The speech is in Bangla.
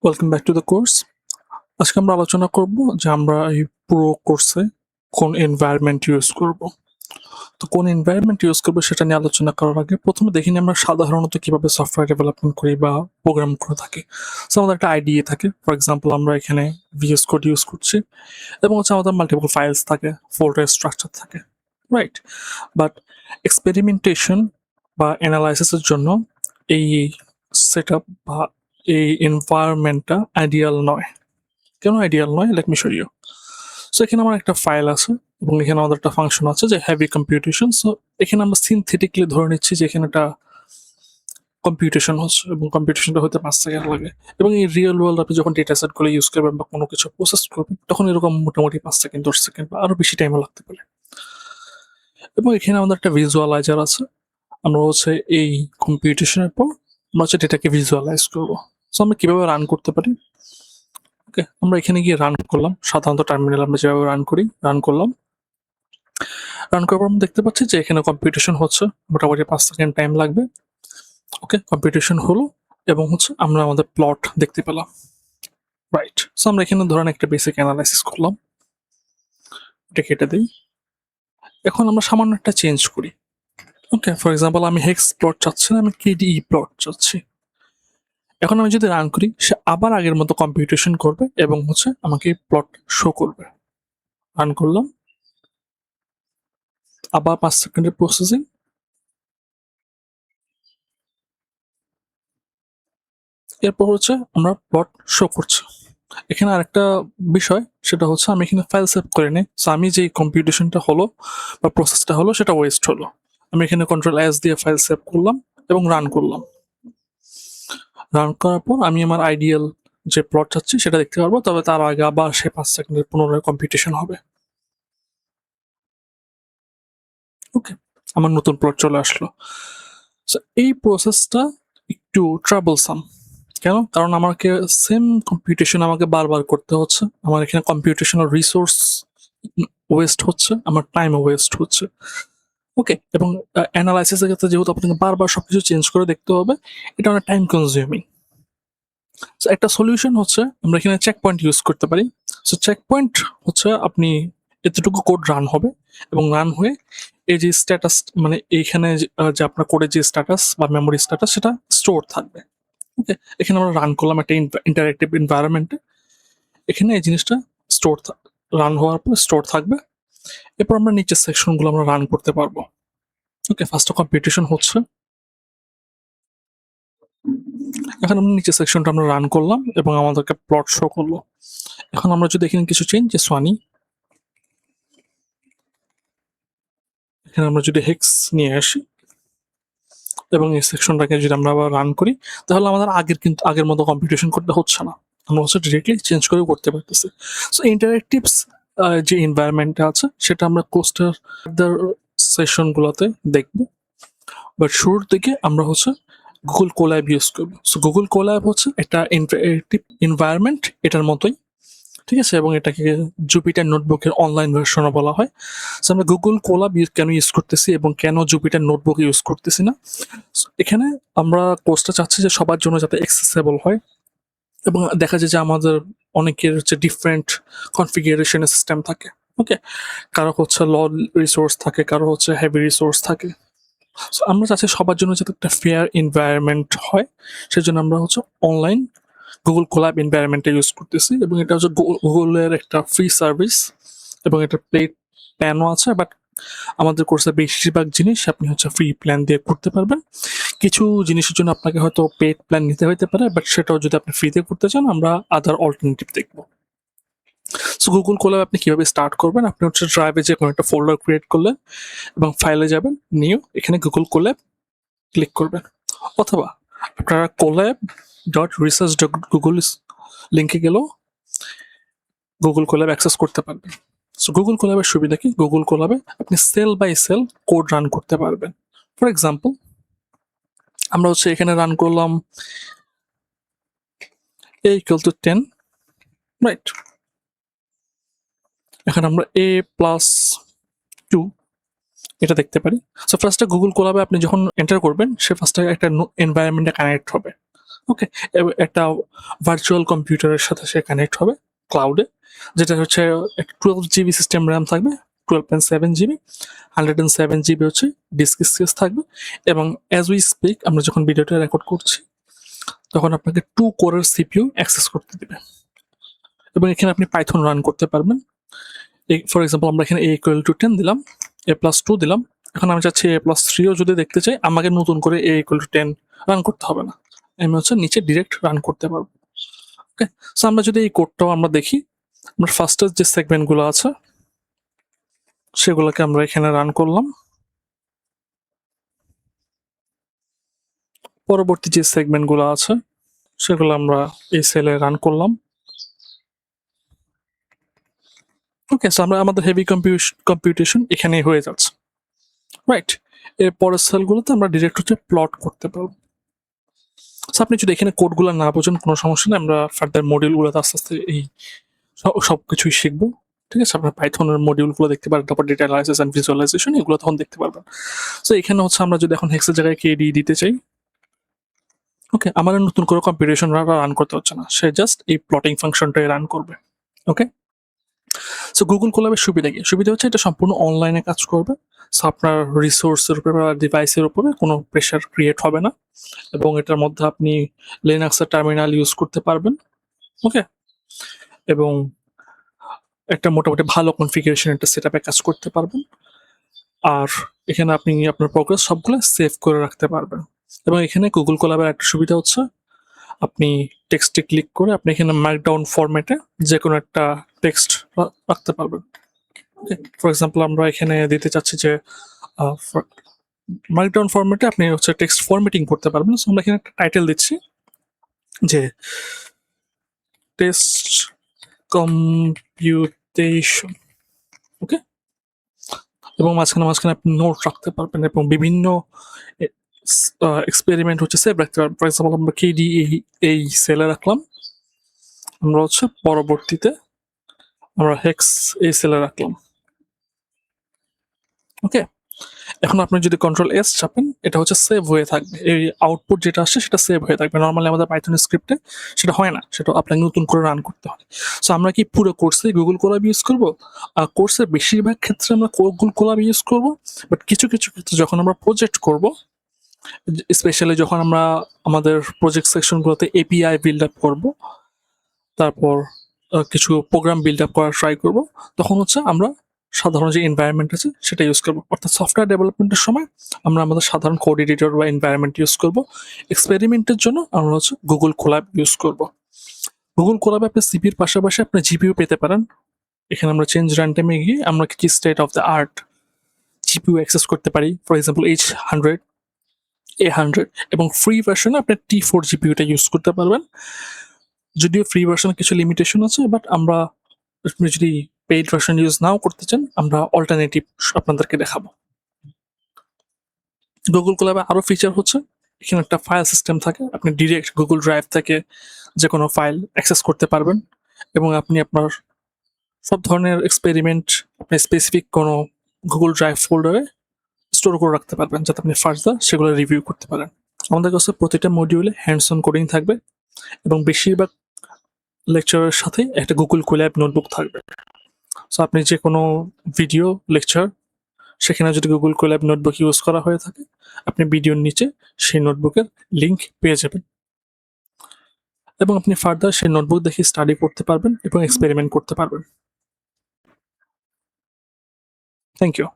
Welcome back to the course. আজকে আমরা আলোচনা করব যে আমরা এই পুরো কোর্সে কোন এনভায়রনমেন্ট ইউজ করব। তো কোন এনভায়রনমেন্ট ইউজ করব সেটা নিয়ে আলোচনা করার আগে প্রথমে দেখি আমরা সাধারণত কিভাবে সফটওয়্যার ডেভেলপমেন্ট করি বা প্রোগ্রাম করে থাকি। সো আমাদের একটা আইডিএ থাকে, ফর এক্সাম্পল আমরা এখানে ভিএস কোড ইউজ করছি এবং আমাদের মাল্টিপল ফাইলস থাকে, ফোল্ডার স্ট্রাকচার থাকে, রাইট? বাট এক্সপেরিমেন্টেশন বা অ্যানালাইসিসের জন্য এই সেট আপ বা এই এনভায়রনমেন্টটা আইডিয়াল নয়। কেন আইডিয়াল নয়? Let me show you. So এখানে আমার একটা ফাইল আছে এবং এখানে আমাদের একটা ফাংশন আছে যে হেভি কম্পিউটেশন। সো এখানে আমরা সিনথেটিকলি ধরে নিচ্ছি যে এখানে একটা কম্পিউটেশন হচ্ছে এবং কম্পিউটেশনটা হতে 5 সেকেন্ড লাগে। এবং এই রিয়েল ওয়ার্ল্ড আপনি যখন ডেটা সেট গুলো ইউজ করবেন বা কোনো কিছু প্রসেস করবেন তখন এরকম মোটামুটি 5 সেকেন্ড, 10 সেকেন্ড বা আরো বেশি টাইমও লাগতে পারে। এবং এখানে আমাদের একটা ভিজুয়ালাইজার আছে। আমরা হচ্ছে এই কম্পিউটেশনের পর আমরা হচ্ছে ডেটাকে ভিজুয়ালাইজ করবো। সো আমরা কিভাবে রান করতে পারি? ওকে, আমরা এখানে গিয়ে রান করলাম। সাধারণত টার্মিনাল আমরা যেভাবে রান করি রান করলাম। রান করার পর আমরা দেখতে পাচ্ছি যে এখানে কম্পিউটেশন হচ্ছে, মোটামুটি 5 সেকেন্ড টাইম লাগবে। ওকে, কম্পিউটেশন হলো এবং হচ্ছে আমরা আমাদের প্লট দেখতে পেলাম, রাইট? সো আমরা এখানে ধরেন একটা বেসিক অ্যানালাইসিস করলাম, এটা কেটে দিই। এখন আমরা সামান্য একটা চেঞ্জ করি। ওকে, ফর এক্সাম্পল আমি হেক্স প্লট চাচ্ছি না, আমি কেডিই প্লট চাচ্ছি। এখন আমি যদি রান করি সে আবার আগের মতো কম্পিউটেশন করবে এবং হচ্ছে আমাকে প্লট শো করবে। রান করলাম, আবার 5 সেকেন্ডের প্রসেসিং। এরপর হচ্ছে আমরা প্লট শো করছে। এখানে আরেকটা বিষয়, সেটা হচ্ছে আমি এখানে ফাইল সেভ করে নিই। সো আমি যে কম্পিউটেশনটা হলো বা প্রসেসটা হলো সেটা ওয়েস্ট হলো। আমি এখানে কন্ট্রোল এস দিয়ে ফাইল সেভ করলাম এবং রান করলাম। রান করার পর আমি আমার আইডিয়াল যে প্লট চাচ্ছি সেটা দেখতে পারবো, তবে তার আগে আবার সে 5 সেকেন্ডের পুনরায় কম্পিউটেশন হবে। ওকে, আমার নতুন প্লট চলে আসলো। সো এই প্রসেসটা একটু ট্রাবলসাম। কেন? কারণ আমাকে সেম কম্পিউটেশন আমাকে বারবার করতে হচ্ছে। আমার এখানে কম্পিউটেশনাল রিসোর্স ওয়েস্ট হচ্ছে, আমার টাইম ওয়েস্ট হচ্ছে। ওকে, এবং অ্যানালাইসিসের ক্ষেত্রে যেহেতু আপনাকে বারবার সবকিছু চেঞ্জ করে দেখতে হবে, এটা অনেক টাইম কনজিউমিং। সো একটা সলিউশন হচ্ছে আমরা এখানে চেক পয়েন্ট ইউজ করতে পারি। সো চেক পয়েন্ট হচ্ছে আপনি এতটুকু কোড রান হবে এবং রান হয়ে এই যে স্ট্যাটাস, মানে এইখানে যে আপনার কোডের যে স্ট্যাটাস বা মেমোরি স্ট্যাটাস সেটা স্টোর থাকবে। ওকে, এখানে আমরা রান করলাম একটা ইন্টারেক্টিভ এনভায়রনমেন্টে। এখানে এই জিনিসটা স্টোর রান হওয়ার পর স্টোর থাকবে। এরপর আমরা নিচের সেকশনগুলো আমরা রান করতে পারবো। ওকে, ফার্স্ট কম্পিউটেশন হচ্ছে। এখন আমরা নিচের সেকশনটা আমরা রান করলাম এবং আমাদেরকে প্লট শো করলো। এখন আমরা যদি এখানে কিছু চেঞ্জ, যে সোয়ানি, এখানে আমরা যদি হেক্স নিয়ে আসি এবং এই সেকশনটাকে যদি আমরা আবার রান করি তাহলে আমাদের আগের মতো কম্পিউটেশন করতে হচ্ছে না। আমরা হচ্ছে ডিরেক্টলি চেঞ্জ করে করতে পারতেছি। সো ইন্টারেক্টিভস যে এনভায়রনমেন্টটা আছে সেটা আমরা কোস্টার সেশনগুলোতে দেখবো। বাট শুরুর দিকে আমরা হচ্ছে গুগল কোল্যাব ইউজ করবো। সো গুগল কোল্যাব হচ্ছে একটা ইন্টারেক্টিভ এনভায়রনমেন্ট, এটার মতোই, ঠিক আছে? এবং এটাকে জুপিটার নোটবুকের অনলাইন ভার্সনও বলা হয়। সো আমরা গুগল কোল্যাব কেন ইউজ করতেছি এবং কেন জুপিটার নোটবুক ইউজ করতেছি না, এখানে আমরা কোর্সটা চাচ্ছি যে সবার জন্য যাতে অ্যাক্সেসেবল হয়। এবং দেখা যায় যে আমাদের অনেকের হচ্ছে ডিফারেন্ট কনফিগারেশনের সিস্টেম থাকে। ওকে, কারো হচ্ছে ল রিসোর্স থাকে, কারো হচ্ছে হেভি রিসোর্স থাকে। সো আমরা চাচ্ছি সবার জন্য যাতে একটা ফেয়ার এনভায়রনমেন্ট হয়, সেজন্য আমরা হচ্ছে অনলাইন গুগল কোল্যাব এনভায়রনমেন্টটা ইউজ করতেছি। এবং এটা হচ্ছে গুগলের একটা ফ্রি সার্ভিস এবং এটা পেইড প্ল্যানও আছে। বাট আমাদের কোর্সে বেশিরভাগ জিনিস আপনি হচ্ছে ফ্রি প্ল্যান দিয়ে করতে পারবেন। কিছু জিনিসের জন্য আপনাকে হয়তো পেইড প্ল্যান নিতে হইতে পারে, বাট সেটাও যদি আপনি ফ্রিতে করতে চান আমরা আদার অল্টারনেটিভ দেখবো। সো গুগল কোল্যাব আপনি কিভাবে স্টার্ট করবেন? আপনি হচ্ছে ড্রাইভে যে কোনো একটা ফোল্ডার ক্রিয়েট করলেন এবং ফাইলে যাবেন, নিউ এখানে গুগল কোল্যাব ক্লিক করবেন, অথবা আপনারা collab dot research dot Google লিঙ্কে গেলেও গুগল কোল্যাব অ্যাক্সেস করতে পারবেন। সো গুগল কোল্যাবের সুবিধা কি? গুগল কোল্যাবে আপনি cell by cell code run করতে পারবেন। ফর এক্সাম্পল আমরা হচ্ছে এখানে রান করলাম a equal to 10, রাইট? এখন আমরা a প্লাস 2 এটা দেখতে পারি। সো ফার্স্টে গুগল কোল্যাবে আপনি যখন এন্টার করবেন সে ফার্স্টে একটা এনভায়রনমেন্টে কানেক্ট হবে। ওকে? একটা ভার্চুয়াল কম্পিউটারের সাথে সে কানেক্ট হবে ক্লাউডে, যেটা হচ্ছে 12 জিবি সিস্টেম র্যাম থাকবে, 12.7 জিবি, 107 জিবি হচ্ছে ডিস্ক স্পেস থাকবে। এবং অ্যাজ উই স্পিক আমরা যখন ভিডিওটা রেকর্ড করছি তখন আপনাকে 2 কোরের সিপিইউ অ্যাক্সেস করতে দিবে এবং এখানে আপনি পাইথন রান করতে পারবেন। ফর এক্সাম্পল আমরা এখানে a=10 দিলাম, a+2 দিলাম। এখন আমি চাচ্ছি a+3ও যদি দেখতে চাই, আমাকে নতুন করে a=10 রান করতে হবে না। আমি হচ্ছে নিচে ডিরেক্ট রান করতে পারবো। ওকে? সো আমরা যদি এই কোডটাও আমরা দেখি, আমরা ফার্স্টের যে সেগমেন্টগুলো আছে সেগুলোকে আমরা এখানে রান করলাম। পরবর্তী যে সেগমেন্টগুলো আছে সেগুলো আমরা এই সেলে রান করলাম। ওকে? সো আমরা আমাদের হেভি কম্পিউটেশন এখানেই হয়ে যাচ্ছে। রাইট? এর পরের সেলগুলোতে আমরা ডিরেক্ট হচ্ছে প্লট করতে পারবো। সো আপনি যদি এখানে কোডগুলো না বোঝেন কোনো সমস্যা নেই, আমরা ফার্দার মডিউলগুলোতে আস্তে, আস্তে এই সবকিছুই শিখবো। ঠিক আছে? আপনার পাইথনের মডিউলগুলো দেখতে পারেন, তারপর ডেটা অ্যানালাইসিস অ্যান্ড ভিজুয়ালাইজেশন এগুলো তখন দেখতে পারবেন। সো এখানে হচ্ছে আমরা যদি এখন হেক্সের জায়গায় KD দিতে চাই, ওকে? আমাদের নতুন করে কম্পিউটেশন রান করতে হচ্ছে না। সে জাস্ট এই প্লটিং ফাংশনটাই রান করবে। ওকে? সো গুগল কোল্যাবের সুবিধা কি? সুবিধা হচ্ছে এটা সম্পূর্ণ অনলাইনে কাজ করবে। সো আপনার রিসোর্সের উপরে বা ডিভাইসের উপরে কোনো প্রেশার ক্রিয়েট হবে না এবং এটার মধ্যে আপনি লিনাক্সের টার্মিনাল ইউজ করতে পারবেন। ওকে? এবং একটা মোটামুটি ভালো কনফিগারেশন একটা সেটআপে কাজ করতে পারবেন। আর এখানে আপনি আপনার প্রোগ্রেস সবগুলো সেভ করে রাখতে পারবেন। এবং এখানে গুগল কোল্যাবের একটা সুবিধা হচ্ছে আপনি টেক্সটে ক্লিক করে আপনি এখানে মার্কডাউন ফরম্যাটে যেকোনো একটা টেক্সট রাখতে পারবেন। ওকে? ফর এক্সাম্পল আমরা এখানে দিতে চাচ্ছি যে মার্কডাউন ফরম্যাটে আপনি হচ্ছে টেক্সট ফরম্যাটিং করতে পারবেন। সো আমরা এখানে একটা টাইটেল দিচ্ছি যে টেস্ট কম্পিউটেশন। ওকে? এবং মাঝখানে আপনি নোট রাখতে পারবেন এবং বিভিন্ন এক্সপেরিমেন্ট হচ্ছে সেভ রাখতে পারবেন। ফর এক্সাম্পল আমরা KD এই সেলে রাখলাম, আমরা হচ্ছে পরবর্তীতে আমরা হেক্স এই সেলে রাখলাম। ওকে? এখন আপনি যদি কন্ট্রোল S চাপেন, এটা হচ্ছে সেভ হয়ে থাকবে। এই আউটপুট যেটা আসছে সেটা সেভ হয়ে থাকবে। নরমালি আমাদের পাইথন স্ক্রিপ্টে সেটা হয় না। সেটা আপনাকে নতুন করে রান করতে হয়। সো আমরা কি পুরো কোর্সেই গুগল কোল্যাব ইউজ করব? কোর্সের বেশিরভাগ ক্ষেত্রে আমরা গুগল কোল্যাব ইউজ করব। বাট কিছু ক্ষেত্রে যখন আমরা প্রজেক্ট করব, স্পেশালি যখন আমরা আমাদের প্রজেক্ট সেকশনগুলোতে API বিল্ড আপ করব, তারপর কিছু প্রোগ্রাম বিল্ড আপ করার ট্রাই করব, তখন হচ্ছে আমরা সাধারণ যে এনভায়রনমেন্ট আছে সেটা ইউজ করবো। অর্থাৎ সফটওয়্যার ডেভেলপমেন্টের সময় আমরা আমাদের সাধারণ কোড এডিটর বা এনভায়রনমেন্ট ইউজ করব। এক্সপেরিমেন্টের জন্য আমরা হচ্ছে গুগল কোল্যাব ইউজ করব। গুগল কোল্যাবে আপনি সিপির পাশাপাশি আপনি জিপিইউ পেতে পারেন। এখানে আমরা চেঞ্জ রান টাইমে গিয়ে আমরা কি state of the art GPU access করতে পারি। ফর এক্সাম্পল H100, A100 এবং ফ্রি ভার্সনে আপনি T4 জিপিইউটা ইউজ করতে পারবেন। যদিও ফ্রি ভার্সনে কিছু লিমিটেশন আছে, বাট আমরা আপনি যদি পেইড ভার্সন ইউজ নাও করতে চান, আমরা অল্টারনেটিভ আপনাদেরকে দেখাবো। গুগল কোল্যাবে আরো ফিচার হচ্ছে এখানে একটা ফাইল সিস্টেম থাকে। আপনি ডিরেক্ট গুগল ড্রাইভ থেকে যে কোনো ফাইল অ্যাক্সেস করতে পারবেন এবং আপনি আপনার সব ধরনের এক্সপেরিমেন্ট আপনি স্পেসিফিক কোনো গুগল ড্রাইভ ফোল্ডারে স্টোর করে রাখতে পারবেন, যাতে আপনি ফার্দার সেগুলো রিভিউ করতে পারেন। আমাদের কাছে প্রতিটা মডিউলে হ্যান্ডস অন কোডিং থাকবে এবং বেশিরভাগ লেকচারের সাথে একটা গুগল কোল্যাব নোটবুক থাকবে। সো আপনি যে কোনো ভিডিও লেকচার সেখানে যদি গুগল কোল্যাব নোটবুক ইউজ করা হয়ে থাকে, আপনি ভিডিওর নিচে সেই নোটবুকের লিঙ্ক পেয়ে যাবেন এবং আপনি ফার্দার সেই নোটবুক দেখে স্টাডি করতে পারবেন এবং এক্সপেরিমেন্ট করতে পারবেন। Thank you.